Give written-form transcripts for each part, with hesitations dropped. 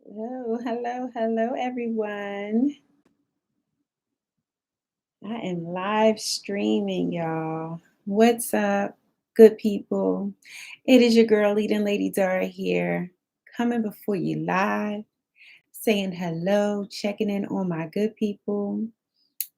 Hello, hello, hello, everyone. I am live streaming, y'all. What's up, good people? It is your girl, leading Lady Dara here, coming before you live, saying hello, checking in on my good people.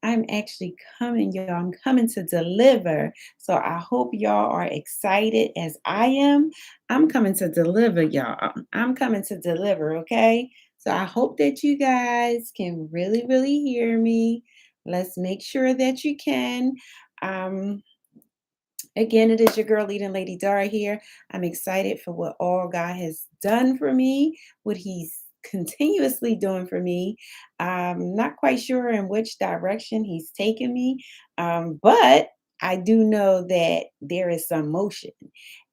I'm actually coming, y'all. I'm coming to deliver. So I hope y'all are excited as I am. I'm coming to deliver, y'all. I'm coming to deliver, okay? So I hope that you guys can really, really hear me. Let's make sure that you can. Um, Again, it is your girl, leading Lady Dara here. I'm excited for what all God has done for me, what He's continuously doing for me. Not quite sure in which direction He's taken me, but I do know that there is some motion.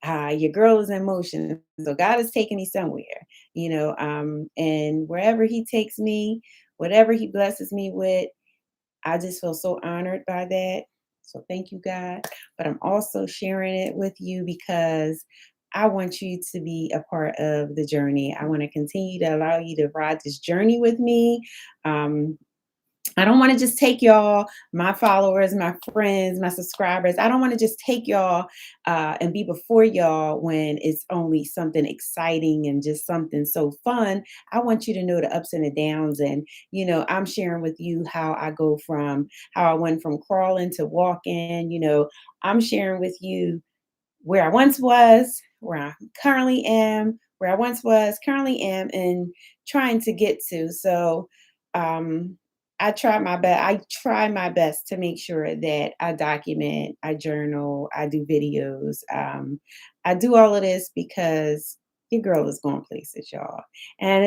Your girl is in motion, so God is taking me somewhere, and wherever He takes me, whatever He blesses me with. I just feel so honored by that. So thank you, God. But I'm also sharing it with you because I want you to be a part of the journey. I want to continue to allow you to ride this journey with me. Um, I don't want to just take y'all, my followers, my friends, my subscribers. I don't want to just take y'all and be before y'all when it's only something exciting and just something so fun. I want you to know the ups and the downs. And, I'm sharing with you how I go from how I went from crawling to walking. I'm sharing with you where I once was, where I currently am, where I once was, currently am, and trying to get to. So um, I try my best to make sure that I document, I journal, I do videos. I do all of this because your girl is going places, y'all. And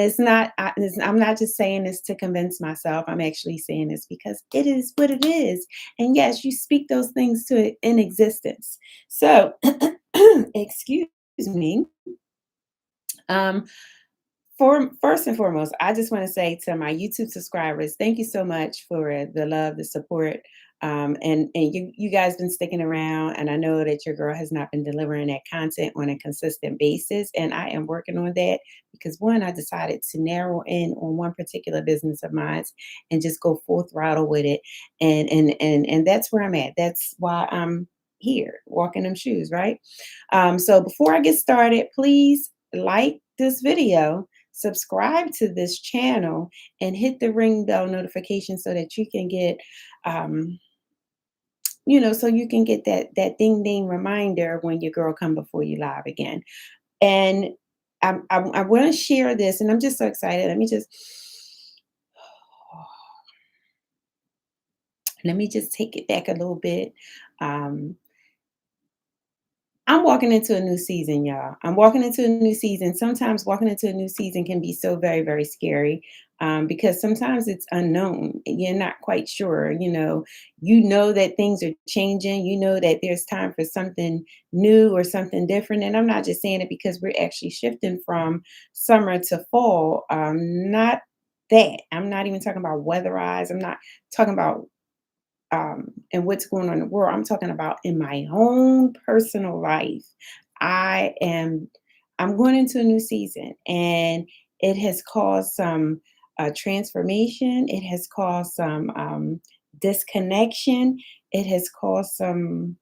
I'm not just saying this to convince myself. I'm actually saying this because it is what it is. And yes, you speak those things to it in existence. So, excuse me. Um, for first and foremost, I just want to say to my YouTube subscribers, thank you so much for the love, the support, and you guys been sticking around. And I know that your girl has not been delivering that content on a consistent basis, and I am working on that because one, I decided to narrow in on one particular business of mine and just go full throttle with it, and that's where I'm at. That's why I'm here walking them shoes, right? So before I get started, please like this video, subscribe to this channel, and hit the ring bell notification so that you can get um so you can get that ding ding reminder when your girl come before you live again. And I want to share this, and I'm just so excited. Let me just take it back a little bit. um I'm walking into a new season, y'all. I'm walking into a new season. Sometimes walking into a new season can be so very, very scary, because sometimes it's unknown. And you're not quite sure. You know that things are changing. You know that there's time for something new or something different. And I'm not just saying it because we're actually shifting from summer to fall. Not that. I'm not even talking about weatherized. I'm not talking about and what's going on in the world. I'm talking about in my own personal life. I am I'm going into a new season, and it has caused some transformation. It has caused some disconnection. It has caused some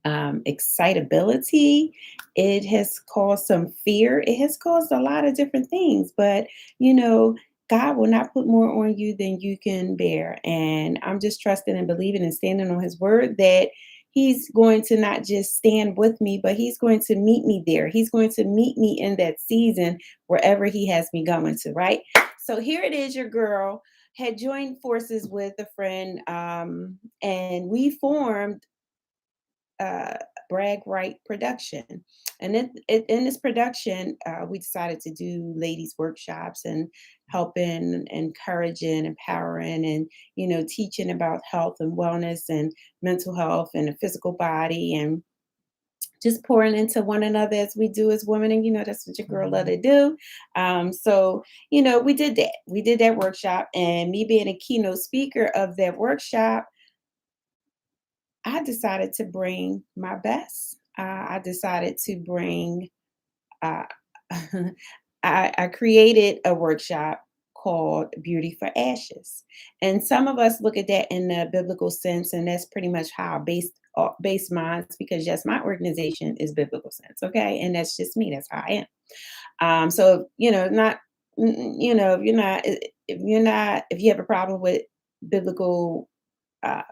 excitability. It has caused some fear. It has caused a lot of different things. But, you know, God will not put more on you than you can bear. And I'm just trusting and believing and standing on His word that He's going to not just stand with me, but He's going to meet me there. He's going to meet me in that season wherever He has me going to, right? So here it is, your girl had joined forces with a friend, and we formed uh, Brag Right Production. And in this production, we decided to do ladies' workshops and helping, encouraging, empowering, and teaching about health and wellness and mental health and the physical body, and just pouring into one another as we do as women. And that's what your girl love to do. So we did that. We did that workshop, and me being a keynote speaker of that workshop, I decided to bring my best. I decided to bring, uh, I created a workshop called Beauty for Ashes. And some of us look at that in the biblical sense, and that's pretty much how I base mine, because yes, my organization is biblical sense, okay? And that's just me, that's how I am. So not if you have a problem with biblical uh,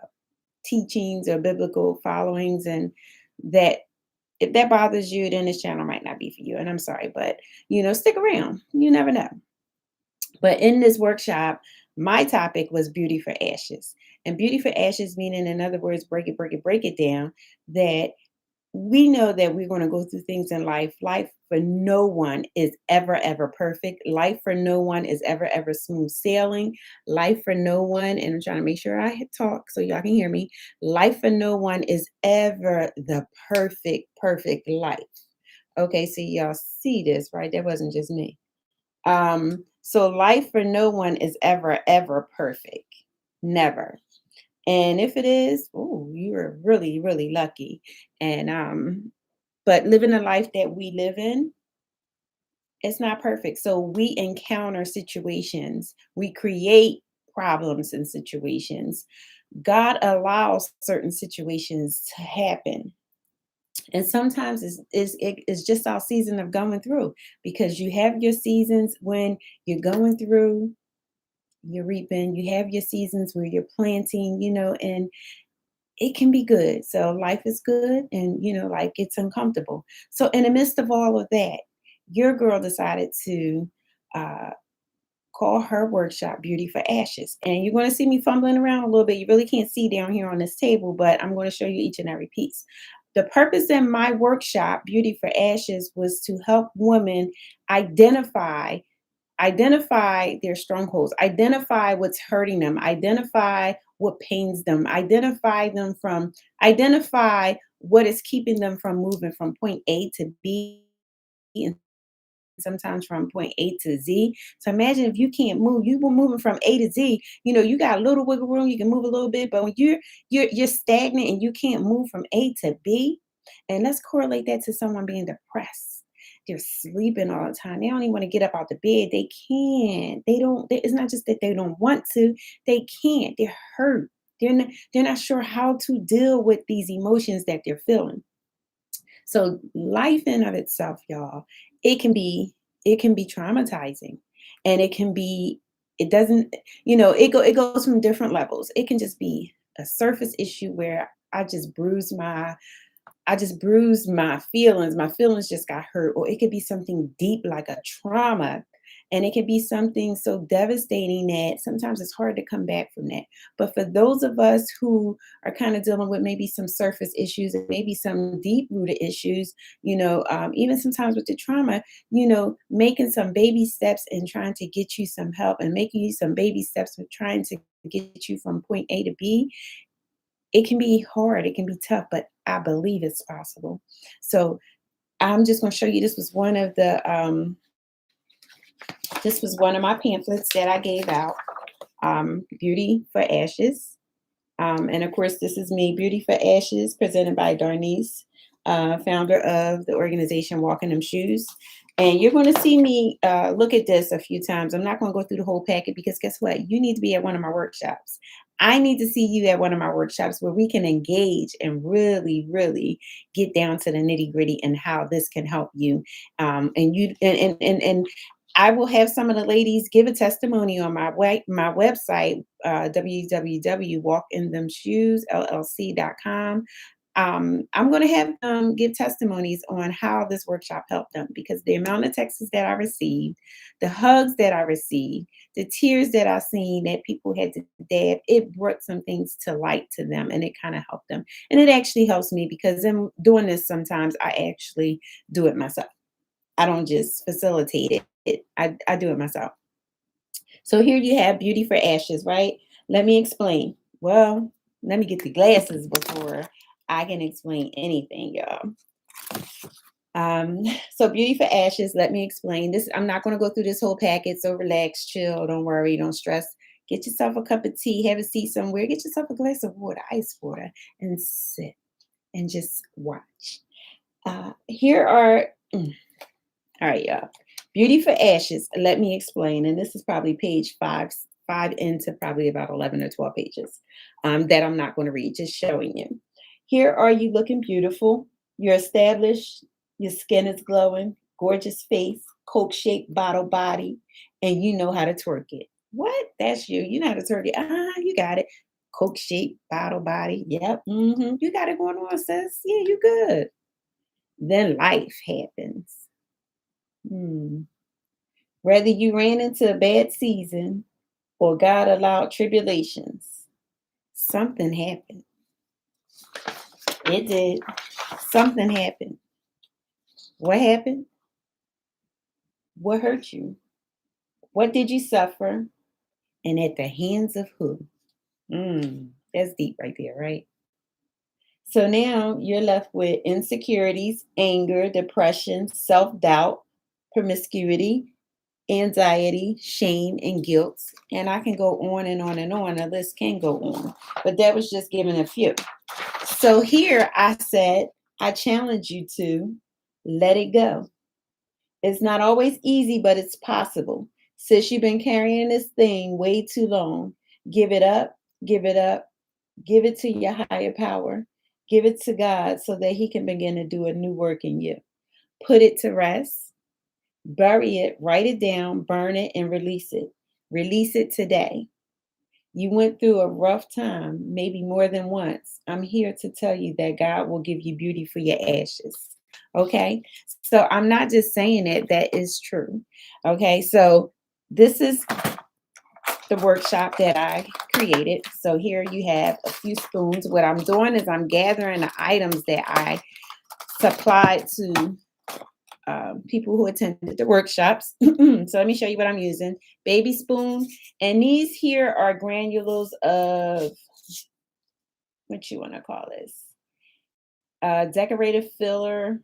teachings or biblical followings, and that if that bothers you, then this channel might not be for you. And I'm sorry, but stick around. You never know. But in this workshop, my topic was beauty for ashes. And beauty for ashes, meaning, in other words, break it down, that we know that we're going to go through things in life. Life for no one is ever, ever perfect. Life for no one is ever, ever smooth sailing. Life for no one, and I'm trying to make sure I talk so y'all can hear me. Life for no one is ever the perfect life. Okay, so y'all see this, right? That wasn't just me. So life for no one is ever, ever perfect. Never. And if it is, oh, you're really, really lucky. And but living the life that we live in, it's not perfect. So we encounter situations, we create problems in situations. God allows certain situations to happen. And sometimes it's just our season of going through, because you have your seasons when you're going through, you're reaping, you have your seasons where you're planting, and it can be good. So life is good, and life gets uncomfortable. So in the midst of all of that, your girl decided to uh, call her workshop Beauty for Ashes. And you're going to see me fumbling around a little bit. You really can't see down here on this table, but I'm going to show you each and every piece. The purpose in my workshop, Beauty for Ashes, was to help women identify their strongholds, identify what's hurting them, identify what pains them, identify what is keeping them from moving from point A to B, and sometimes from point A to Z. So imagine if you can't move, you were moving from A to Z. You got a little wiggle room, you can move a little bit, but when you're stagnant and you can't move from A to B, and let's correlate that to someone being depressed. They're sleeping all the time. They don't even want to get up out the bed. They can't. They don't. It's not just that they don't want to. They can't. They're hurt. They're not sure how to deal with these emotions that they're feeling. So life in of itself, y'all, it can be it can be traumatizing, and it doesn't, it goes from different levels. It can just be a surface issue where I just bruised my feelings. My feelings just got hurt. Or it could be something deep like a trauma. And it could be something so devastating that sometimes it's hard to come back from that. But for those of us who are kind of dealing with maybe some surface issues and maybe some deep rooted issues, even sometimes with the trauma, making some baby steps and trying to get you some help, and making you some baby steps with trying to get you from point A to B, it can be hard, it can be tough, but I believe it's possible. So I'm just going to show you. This was one of my pamphlets that I gave out. Beauty for Ashes. And of course, this is me, Beauty for Ashes, presented by Darnice, founder of the organization Walking Them Shoes. And you're going to see me look at this a few times. I'm not going to go through the whole packet, because guess what? You need to be at one of my workshops. I need to see you at one of my workshops where we can engage and really, really get down to the nitty gritty and how this can help you. And I will have some of the ladies give a testimony on my website, www.walkinthemshoesllc.com. I'm going to have them give testimonies on how this workshop helped them, because the amount of texts that I received, the hugs that I received, the tears that I seen that people had to dab, it brought some things to light to them, and it kind of helped them. And it actually helps me, because in doing this, sometimes I actually do it myself. I don't just facilitate it. I do it myself. So here you have Beauty for Ashes, right? Let me explain. Well, let me get the glasses before I can explain anything, y'all. Um, so Beauty for Ashes, let me explain this. I'm not going to go through this whole packet. So relax, chill, don't worry, don't stress. Get yourself a cup of tea, have a seat somewhere, get yourself a glass of water, ice water, and sit and just watch. Here are, all right, y'all. Beauty for Ashes. Let me explain. And this is probably page five into probably about 11 or 12 pages that I'm not going to read, just showing you. Here are you looking beautiful. You're established. Your skin is glowing. Gorgeous face. Coke shaped bottle body. And you know how to twerk it. What? That's you. You know how to twerk it. You got it. Coke shaped bottle body. Yep. You got it going on, sis. Yeah, you good. Then life happens. Hmm. Whether you ran into a bad season or God allowed tribulations, something happened. It did. Something happened. What happened? What hurt you? What did you suffer? And at the hands of who? That's deep right there, right? So now you're left with insecurities, anger, depression, self doubt, promiscuity, anxiety, shame, and guilt. And I can go on and on and on. The list can go on, but that was just giving a few. So here I said, I challenge you to let it go. It's not always easy, but it's possible. Since you've been carrying this thing way too long, give it up, give it up, give it to your higher power, give it to God so that He can begin to do a new work in you. Put it to rest, bury it, write it down, burn it, and release it. Release it today. You went through a rough time, maybe more than once. I'm here to tell you that God will give you beauty for your ashes. Okay. So I'm not just saying it, that is true. Okay. So this is the workshop that I created. So here you have a few spoons. What I'm doing is I'm gathering the items that I supplied to people who attended the workshops. So let me show you what I'm using. Baby spoon. And these here are granules of, what you want to call this? Decorative filler,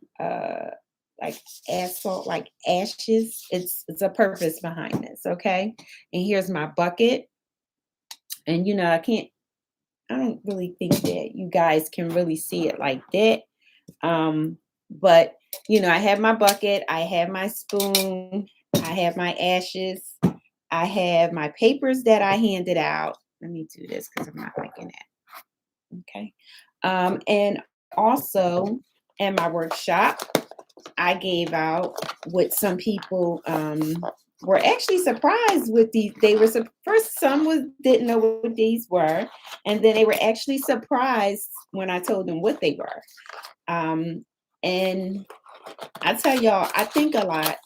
like asphalt, like ashes. It's a purpose behind this, okay? And here's my bucket. And I don't really think that you guys can really see it like that. But I have my bucket, I have my spoon, I have my ashes, I have my papers that I handed out. Let me do this because I'm not liking that. Okay. And also in my workshop, I gave out what some people were actually surprised with these. They were first, some was didn't know what these were, and then they were actually surprised when I told them what they were. And I tell y'all, I think a lot.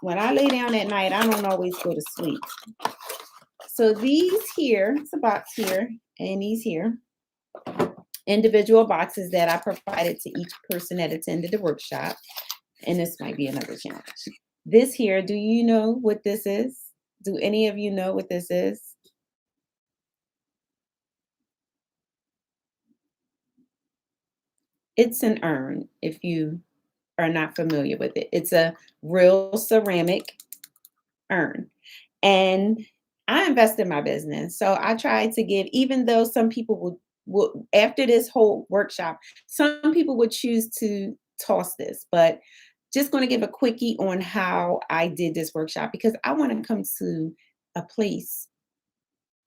When I lay down at night, I don't always go to sleep. So these here, it's a box here, and these here, individual boxes that I provided to each person that attended the workshop. And this might be another challenge. This here, do you know what this is? Do any of you know what this is? It's an urn, if you are not familiar with it. It's a real ceramic urn. And I invest in my business. So I try to give, even though some people would after this whole workshop, some people would choose to toss this, but just going to give a quickie on how I did this workshop because I want to come to a place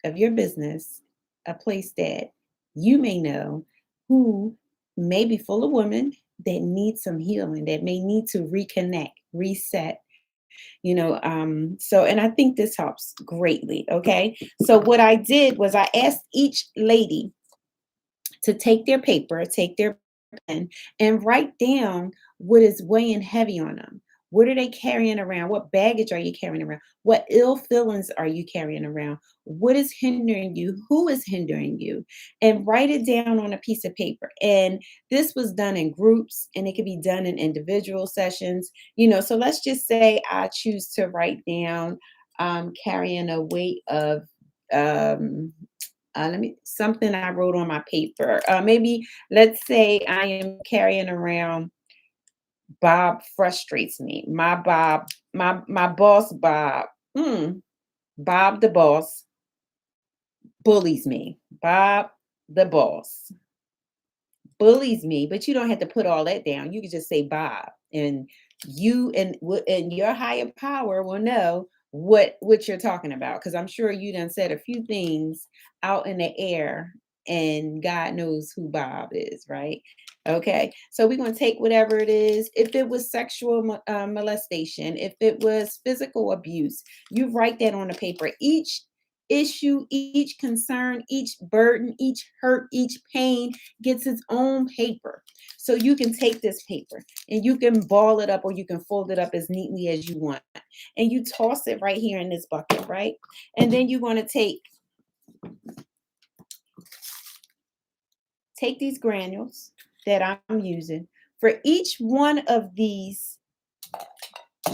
of your business, a place that you may know who may be full of women that need some healing, that may need to reconnect, reset, so and I think this helps greatly. Okay. So what I did was I asked each lady to take their paper, take their pen, and write down what is weighing heavy on them. What are they carrying around? What baggage are you carrying around? What ill feelings are you carrying around? What is hindering you? Who is hindering you? And write it down on a piece of paper. And this was done in groups and it could be done in individual sessions. So let's just say I choose to write down carrying a weight of um, let me something I wrote on my paper. Maybe let's say I am carrying around Bob frustrates me. My boss Bob. Bob the boss bullies me. Bob the boss bullies me, but you don't have to put all that down. You can just say Bob. And and your higher power will know what you're talking about, because I'm sure you done said a few things out in the air, and God knows who Bob is, right? Okay, so we're going to take whatever it is. If it was sexual molestation, if it was physical abuse, you write that on the paper. Each issue, each concern, each burden, each hurt, each pain gets its own paper. So you can take this paper and you can ball it up, or you can fold it up as neatly as you want. And you toss it right here in this bucket, right? And then you're going to take these granules that I'm using. For each one of these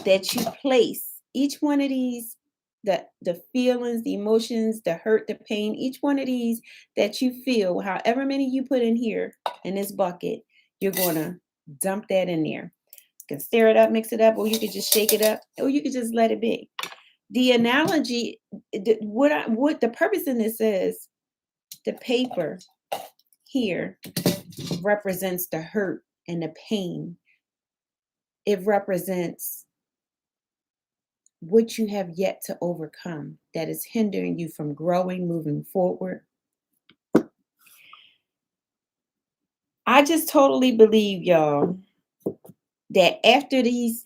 that you place, each one of these, the feelings, the emotions, the hurt, the pain, each one of these that you feel, however many you put in here in this bucket, you're going to dump that in there. You can stir it up, mix it up, or you could just shake it up, or you could just let it be. The analogy, what the purpose in this is, the paper here represents the hurt and the pain. It represents what you have yet to overcome that is hindering you from growing, moving forward. I just totally believe, y'all, that after these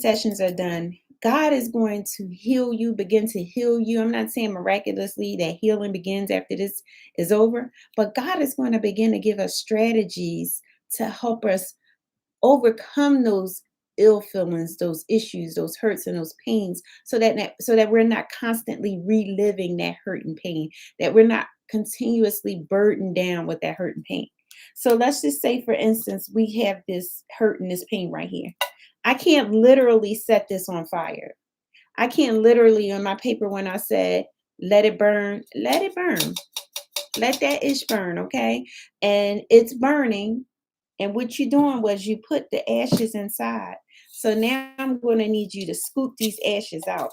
sessions are done, God is going to heal you, begin to heal you. I'm not saying miraculously that healing begins after this is over, but God is going to begin to give us strategies to help us overcome those ill feelings, those issues, those hurts and those pains, so that we're not constantly reliving that hurt and pain, that we're not continuously burdened down with that hurt and pain. So let's just say, for instance, we have this hurt and this pain right here. I can't literally set this on fire. I can't literally, on my paper, when I said let it burn, let it burn. Let that ish burn, okay? And it's burning. And what you're doing was you put the ashes inside. So now I'm going to need you to scoop these ashes out,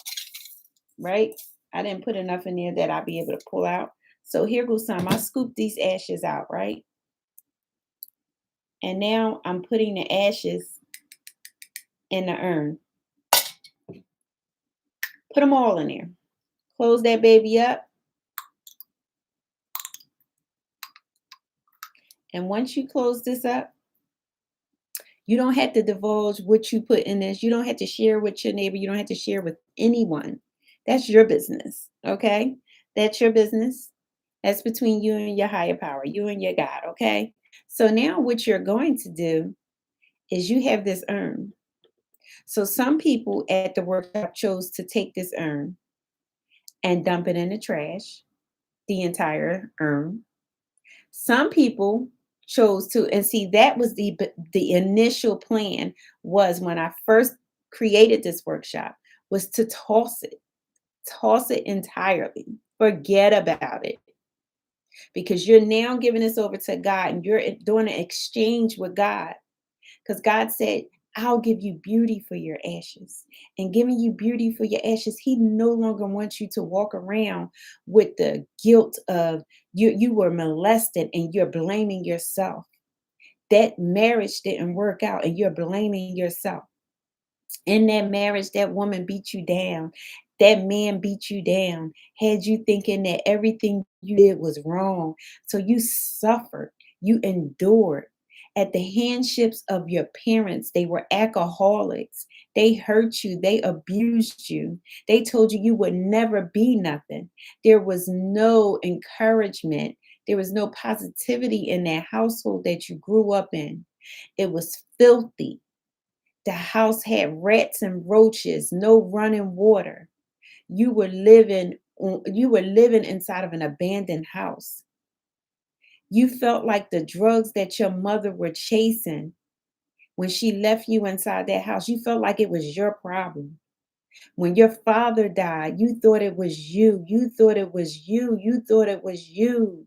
right? I didn't put enough in there that I'll be able to pull out. So here goes some. I scooped these ashes out, right? And now I'm putting the ashes in the urn. Put them all in there. Close that baby up. And once you close this up, you don't have to divulge what you put in this. You don't have to share with your neighbor. You don't have to share with anyone. That's your business, okay? That's your business. That's between you and your higher power, you and your God, okay? So now what you're going to do is you have this urn. So some people at the workshop chose to take this urn and dump it in the trash, the entire urn. Some people chose to, and see, that was the initial plan, was when I first created this workshop, was to toss it entirely, forget about it, because you're now giving this over to God and you're doing an exchange with God, because God said, I'll give you beauty for your ashes. And giving you beauty for your ashes, He no longer wants you to walk around with the guilt of you were molested and you're blaming yourself. That marriage didn't work out and you're blaming yourself. In that marriage, that woman beat you down. That man beat you down, had you thinking that everything you did was wrong. So you suffered, you endured at the handships of your parents. They were alcoholics. They hurt you. They abused you. They told you you would never be nothing. There was no encouragement. There was no positivity in that household that you grew up in. It was filthy. The house had rats and roaches, no running water. You were living inside of an abandoned house. You felt like the drugs that your mother were chasing when she left you inside that house. You felt like it was your problem. When your father died, you thought it was you. You thought it was you. You thought it was you.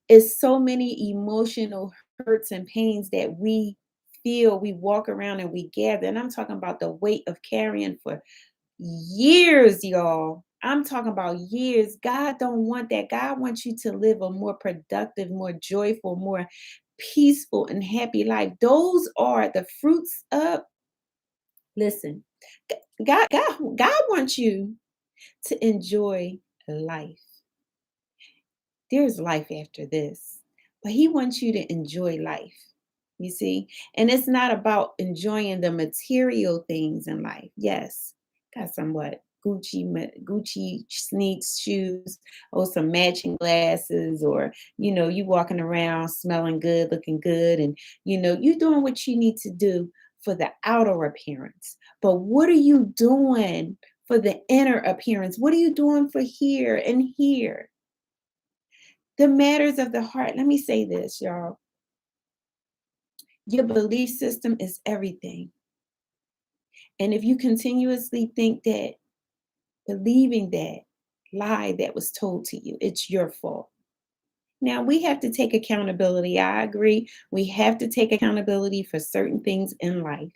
It's so many emotional hurts and pains that we feel, we walk around and we gather. And I'm talking about the weight of carrying for years, y'all. I'm talking about years. God don't want that. God wants you to live a more productive, more joyful, more peaceful and happy life. Those are the fruits of, listen, God wants you to enjoy life. There's life after this, but he wants you to enjoy life. You see? And it's not about enjoying the material things in life. Yes, got some what? Gucci sneaks, shoes, or some matching glasses, or you walking around smelling good, looking good, and you doing what you need to do for the outer appearance. But what are you doing for the inner appearance? What are you doing for here and here? The matters of the heart. Let me say this, y'all. Your belief system is everything. And if you continuously think that, believing that lie that was told to you, it's your fault. Now, we have to take accountability. I agree. We have to take accountability for certain things in life.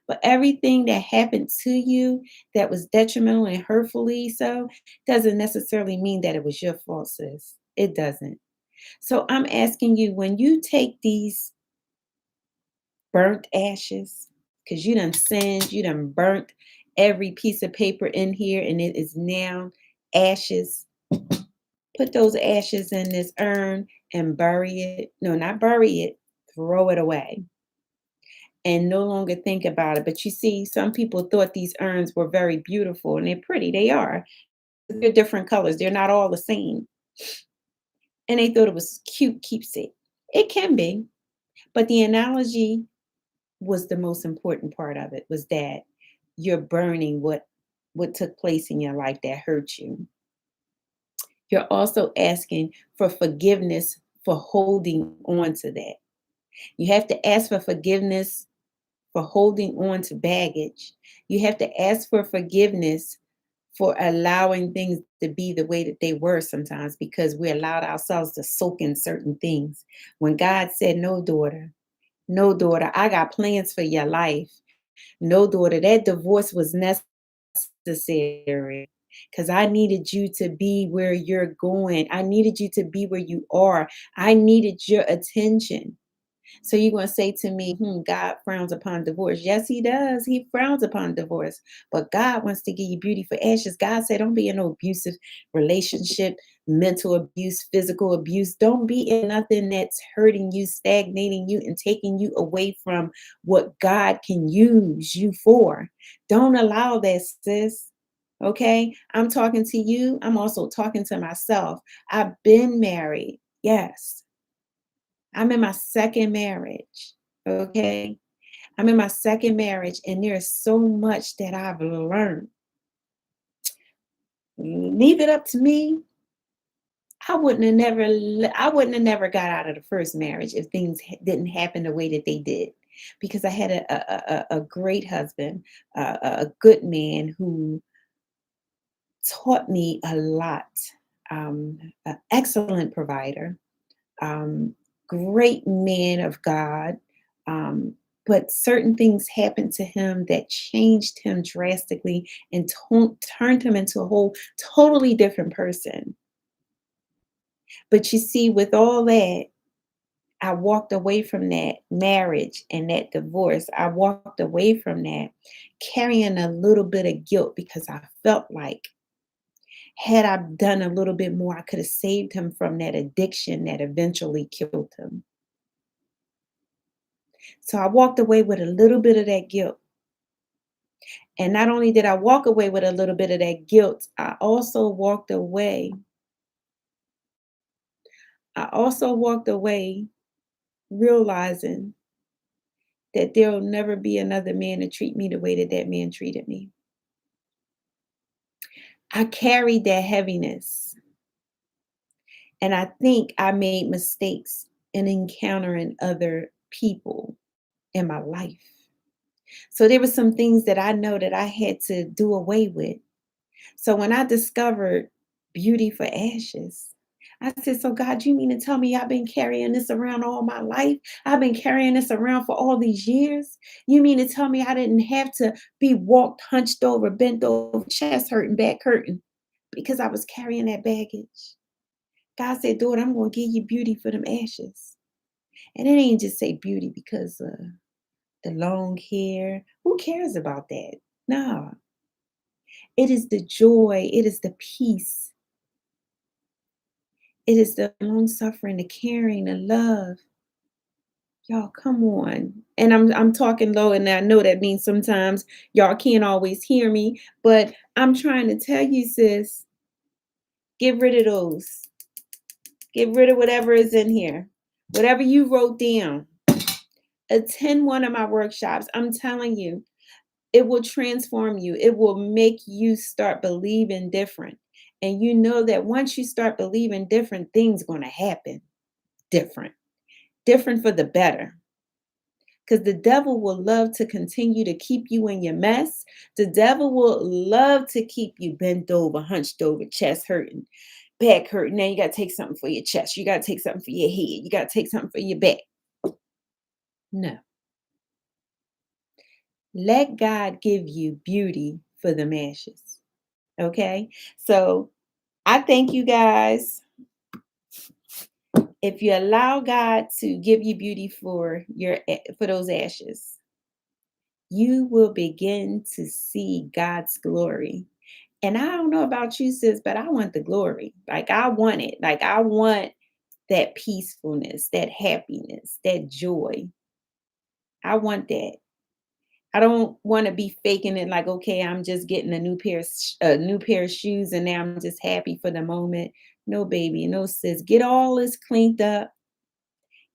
But everything that happened to you that was detrimental and hurtfully so doesn't necessarily mean that it was your fault, sis. It doesn't. So I'm asking you, when you take these burnt ashes, because you done sinned, you done burnt every piece of paper in here, and it is now ashes. Put those ashes in this urn and bury it. No, not bury it, throw it away. And no longer think about it. But you see, some people thought these urns were very beautiful, and they're pretty. They are. They're different colors. They're not all the same. And they thought it was cute keepsake. It can be. But the analogy was the most important part of it, was that you're burning what took place in your life that hurt you. You're also asking for forgiveness for holding on to that. You have to ask for forgiveness for holding on to baggage. You have to ask for forgiveness for allowing things to be the way that they were sometimes, because we allowed ourselves to soak in certain things. When God said, no, daughter, I got plans for your life. No, daughter, that divorce was necessary because I needed you to be where you're going. I needed you to be where you are. I needed your attention. So you're going to say to me, God frowns upon divorce. Yes, he does. He frowns upon divorce. But God wants to give you beauty for ashes. God said, don't be in no abusive relationship, mental abuse, physical abuse. Don't be in nothing that's hurting you, stagnating you, and taking you away from what God can use you for. Don't allow that, sis. Okay? I'm talking to you. I'm also talking to myself. I've been married. Yes. I'm in my second marriage. Okay. I'm in my second marriage, and there's so much that I've learned. Leave it up to me. I wouldn't have never got out of the first marriage if things didn't happen the way that they did. Because I had a great husband, a good man who taught me a lot, an excellent provider, um, great man of God. Um, but certain things happened to him that changed him drastically and turned him into a whole totally different person. But you see, with all that, I walked away from that marriage and that divorce. I walked away from that carrying a little bit of guilt, because I felt like, had I done a little bit more, I could have saved him from that addiction that eventually killed him. So I walked away with a little bit of that guilt. And not only did I walk away with a little bit of that guilt, I also walked away realizing that there'll never be another man to treat me the way that that man treated me. I carried that heaviness, and I think I made mistakes in encountering other people in my life. So there were some things that I know that I had to do away with. So when I discovered beauty for ashes, I said, so God, you mean to tell me I've been carrying this around all my life? I've been carrying this around for all these years? You mean to tell me I didn't have to be walked, hunched over, bent over, chest hurting, back hurting, because I was carrying that baggage? God said, daughter, I'm going to give you beauty for them ashes. And it ain't just say beauty because the long hair. Who cares about that? No, it is the joy, it is the peace, it is the long suffering, the caring, the love. Y'all, come on. And I'm talking low, and I know that means sometimes y'all can't always hear me, but I'm trying to tell you, sis, get rid of those. Get rid of whatever is in here. Whatever you wrote down. Attend one of my workshops. I'm telling you, it will transform you. It will make you start believing different. And you know that once you start believing different, things going to happen different. Different for the better. Because the devil will love to continue to keep you in your mess. The devil will love to keep you bent over, hunched over, chest hurting, back hurting. Now you got to take something for your chest. You got to take something for your head. You got to take something for your back. No. Let God give you beauty for the ashes. Okay? So I thank you guys. If you allow God to give you beauty for those ashes, you will begin to see God's glory. And I don't know about you, sis, but I want the glory. Like I want it. Like I want that peacefulness, that happiness, that joy. I want that. I don't want to be faking it like, okay, I'm just getting a new pair of shoes and now I'm just happy for the moment. No, baby, no, sis. Get all this cleaned up.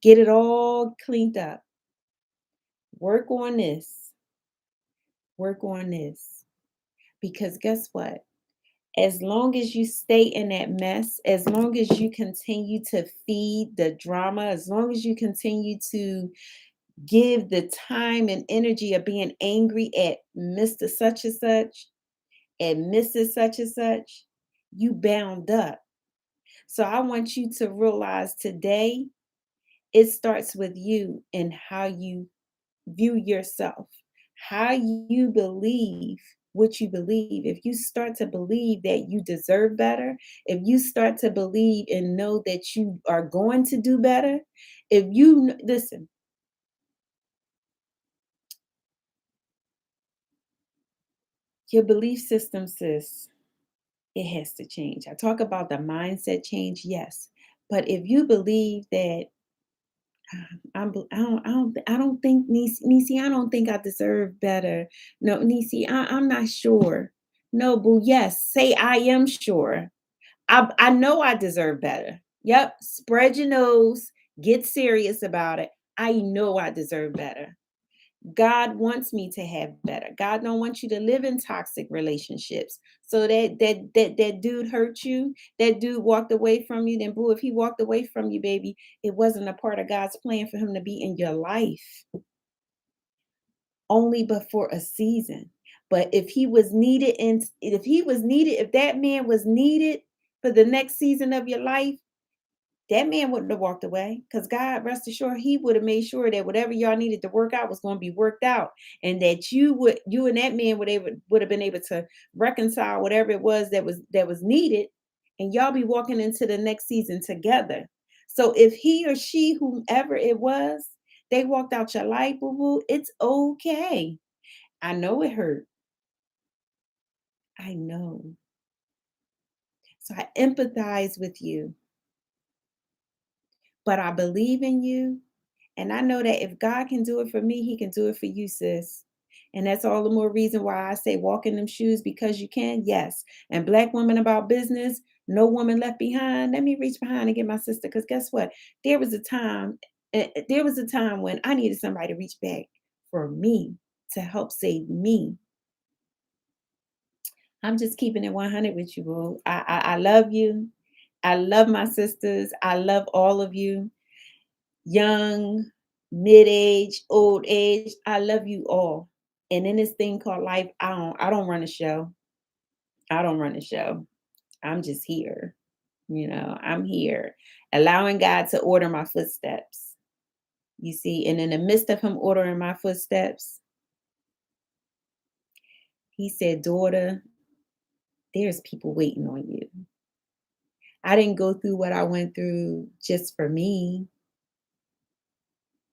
Get it all cleaned up. Work on this. Work on this. Because guess what? As long as you stay in that mess, as long as you continue to feed the drama, as long as you continue to give the time and energy of being angry at Mr. Such and such and Mrs. Such and such, you bound up. So I want you to realize today it starts with you and how you view yourself, how you believe what you believe. If you start to believe that you deserve better, if you start to believe and know that you are going to do better, if you listen, your belief system, sis, it has to change. I talk about the mindset change, yes. But if you believe that I don't think Nisi, I don't think I deserve better. No, Nisi, I'm not sure. No, boo, yes, say I am sure. I know I deserve better. Yep, spread your nose, get serious about it. I know I deserve better. God wants me to have better. God don't want you to live in toxic relationships. So that dude hurt you, that dude walked away from you, then boo, if he walked away from you, baby, it wasn't a part of God's plan for him to be in your life. Only but for a season. But if he was needed and if that man was needed for the next season of your life, that man wouldn't have walked away because God, rest assured, he would have made sure that whatever y'all needed to work out was going to be worked out, and that you and that man would have been able to reconcile whatever it was that was needed, and y'all be walking into the next season together. So if he or she, whomever it was, they walked out your life, boo boo, it's okay. I know it hurt. I know. So I empathize with you, but I believe in you. And I know that if God can do it for me, he can do it for you, sis. And that's all the more reason why I say walk in them shoes because you can. Yes. And Black woman about business, no woman left behind. Let me reach behind and get my sister. Because guess what? There was a time when I needed somebody to reach back for me to help save me. I'm just keeping it 100 with you, boo. I love you. I love my sisters. I love all of you. Young, mid-age, old age. I love you all. And in this thing called life, I don't run a show. I don't run a show. I'm just here. I'm here, allowing God to order my footsteps. You see, and in the midst of him ordering my footsteps, he said, daughter, there's people waiting on you. I didn't go through what I went through just for me.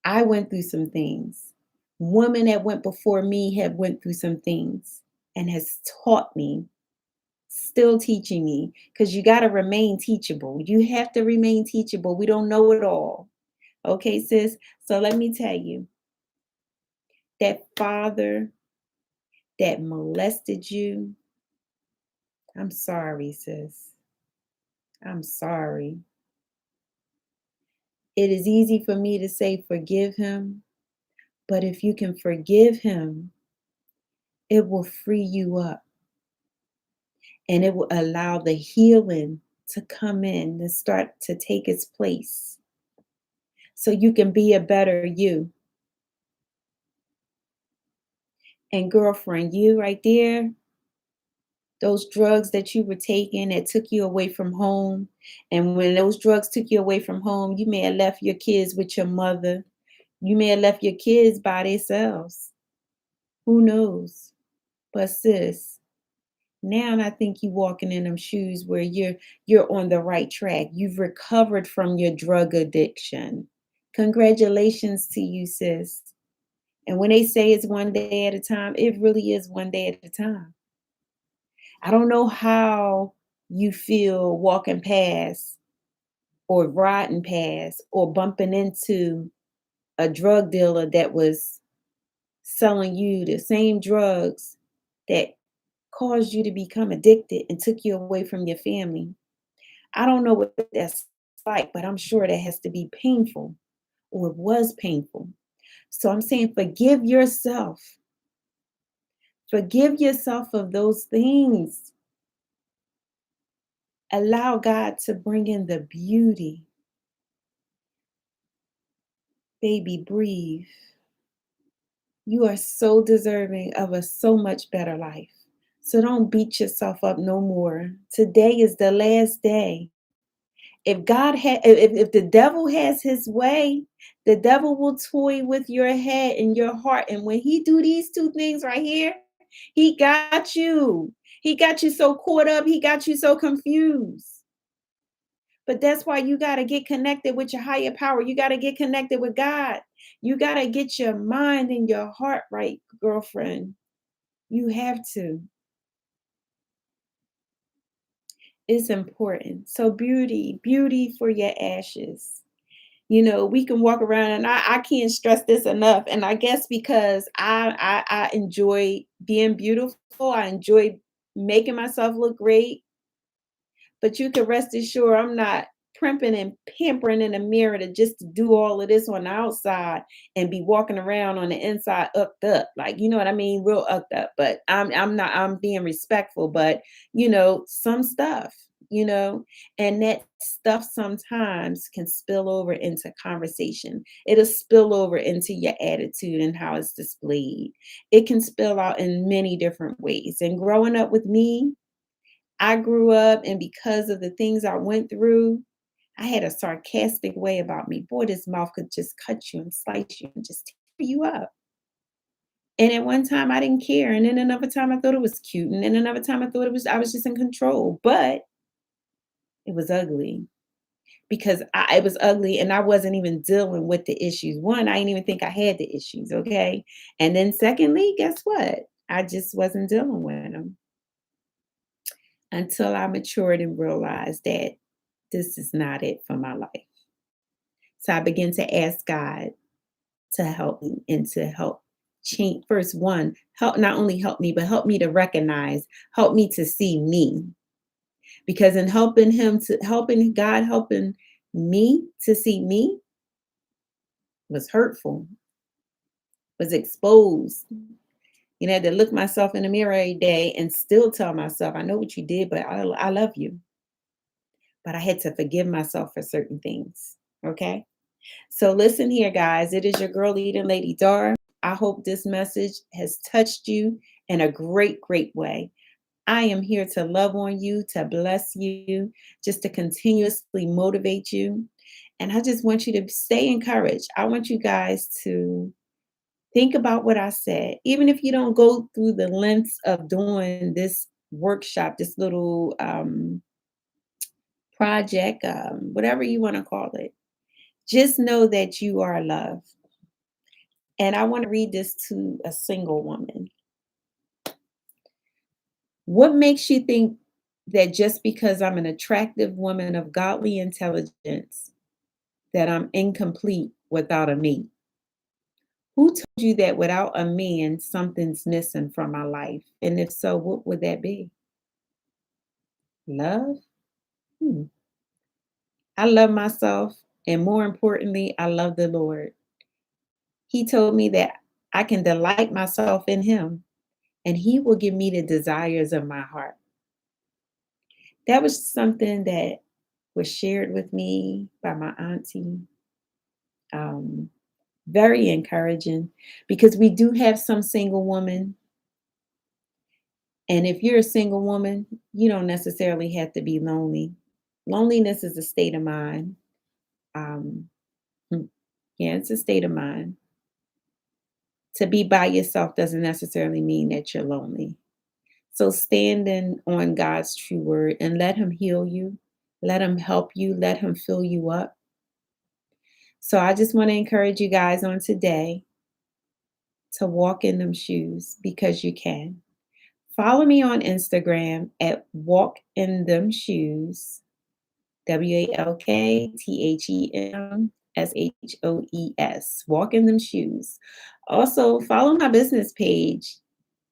I went through some things. Women that went before me have went through some things and has taught me, still teaching me, because you got to remain teachable. You have to remain teachable. We don't know it all. Okay, sis? So let me tell you, that father that molested you, I'm sorry, sis. I'm sorry. It is easy for me to say forgive him, but if you can forgive him, it will free you up and it will allow the healing to come in and start to take its place so you can be a better you. And girlfriend, you right there, those drugs that you were taking that took you away from home. And when those drugs took you away from home, you may have left your kids with your mother. You may have left your kids by themselves. Who knows? But sis, now I think you walking in them shoes where you're on the right track. You've recovered from your drug addiction. Congratulations to you, sis. And when they say it's one day at a time, it really is one day at a time. I don't know how you feel walking past or riding past or bumping into a drug dealer that was selling you the same drugs that caused you to become addicted and took you away from your family. I don't know what that's like, but I'm sure that has to be painful or it was painful. So I'm saying forgive yourself. Forgive yourself of those things. Allow God to bring in the beauty. Baby, breathe. You are so deserving of a so much better life. So don't beat yourself up no more. Today is the last day. If the devil has his way, the devil will toy with your head and your heart. And when he do these two things right here, he got you. He got you so caught up. He got you so confused. But that's why you got to get connected with your higher power. You got to get connected with God. You got to get your mind and your heart right, girlfriend. You have to. It's important. So beauty for your ashes. We can walk around and I can't stress this enough. And I guess because I enjoy being beautiful, I enjoy making myself look great. But you can rest assured I'm not primping and pampering in the mirror to just to do all of this on the outside and be walking around on the inside upped up. Like, you know what I mean? Real upped up. But I'm being respectful, but some stuff, and that stuff sometimes can spill over into conversation. It'll spill over into your attitude and how it's displayed. It can spill out in many different ways. And growing up with me, I grew up, and because of the things I went through, I had a sarcastic way about me. Boy, this mouth could just cut you and slice you and just tear you up. And at one time I didn't care. And then another time I thought it was cute. And then another time I thought I was just in control. But it was ugly because it was ugly and I wasn't even dealing with the issues. One, I didn't even think I had the issues. Okay. And then secondly, guess what? I just wasn't dealing with them until I matured and realized that this is not it for my life. So I began to ask God to help me and to help change. First, one, help not only help me, but help me to recognize, help me to see me. Because in helping God, helping me to see me was hurtful, was exposed. I had to look myself in the mirror every day and still tell myself, I know what you did, but I love you. But I had to forgive myself for certain things. Okay. So listen here, guys. It is your girl, leading Lady Dar. I hope this message has touched you in a great, great way. I am here to love on you, to bless you, just to continuously motivate you. And I just want you to stay encouraged. I want you guys to think about what I said. Even if you don't go through the lengths of doing this workshop, this little project, whatever you want to call it, just know that you are loved. And I want to read this to a single woman. What makes you think that just because I'm an attractive woman of godly intelligence, that I'm incomplete without a mate? Who told you that without a man, something's missing from my life? And if so, what would that be? Love? Hmm. I love myself. And more importantly, I love the Lord. He told me that I can delight myself in Him and He will give me the desires of my heart. That was something that was shared with me by my auntie. Um, Very encouraging because we do have some single women. And if you're a single woman, you don't necessarily have to be lonely. Loneliness is a state of mind. Um, hmm, yeah, it's a state of mind. To be by yourself doesn't necessarily mean that you're lonely. So standing on God's true word and let Him heal you, let Him help you, let Him fill you up. So I just want to encourage you guys on today to walk in them shoes because you can. Follow me on Instagram at Walk in Them Shoes, WalkThems. Walk in Them Shoes. Also, follow my business page,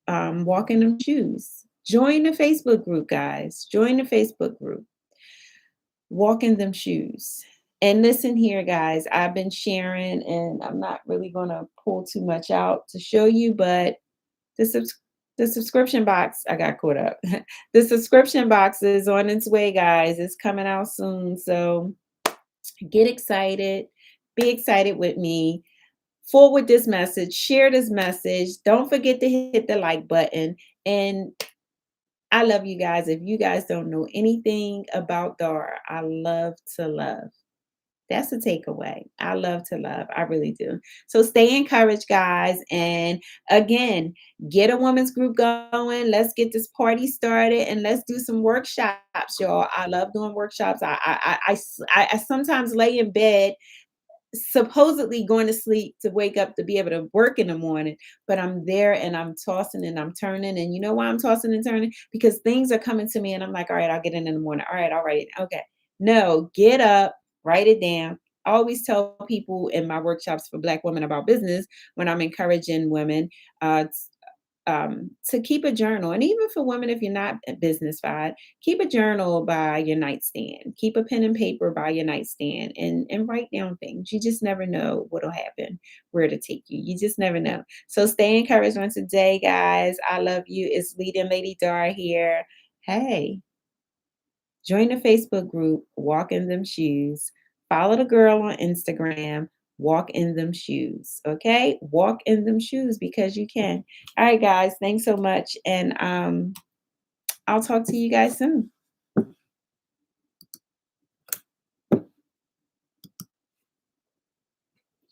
Walk in Them Shoes. Join the Facebook group, guys. Join the Facebook group. Walk in Them Shoes. And listen here, guys, I've been sharing, and I'm not really going to pull too much out to show you, but the, subs- the subscription box, I got caught up. The subscription box is on its way, guys. It's coming out soon. So get excited. Be excited with me. Forward this message. Share this message. Don't forget to hit the like button. And I love you guys. If you guys don't know anything about Dara, I love to love. That's a takeaway. I love to love. I really do. So stay encouraged, guys. And again, get a women's group going. Let's get this party started and let's do some workshops, y'all. I love doing workshops. I sometimes lay in bed supposedly going to sleep to wake up to be able to work in the morning, but I'm there and I'm tossing and I'm turning. And you know why I'm tossing and turning? Because things are coming to me and I'm like, all right, I'll get in the morning. All right, all right. Okay. No, get up, write it down. I always tell people in my workshops for Black women about business when I'm encouraging women to keep a journal. And even for women, if you're not business side, keep a journal by your nightstand. Keep a pen and paper by your nightstand and write down things. You just never know what'll happen, where to take you. You just never know. So stay encouraged on today, guys. I love you. It's Leading Lady Dar here. Hey, join the Facebook group, Walk in Them Shoes. Follow the girl on Instagram, Walk in Them Shoes. Okay? Walk in them shoes because you can. All right, guys. Thanks so much. And I'll talk to you guys soon.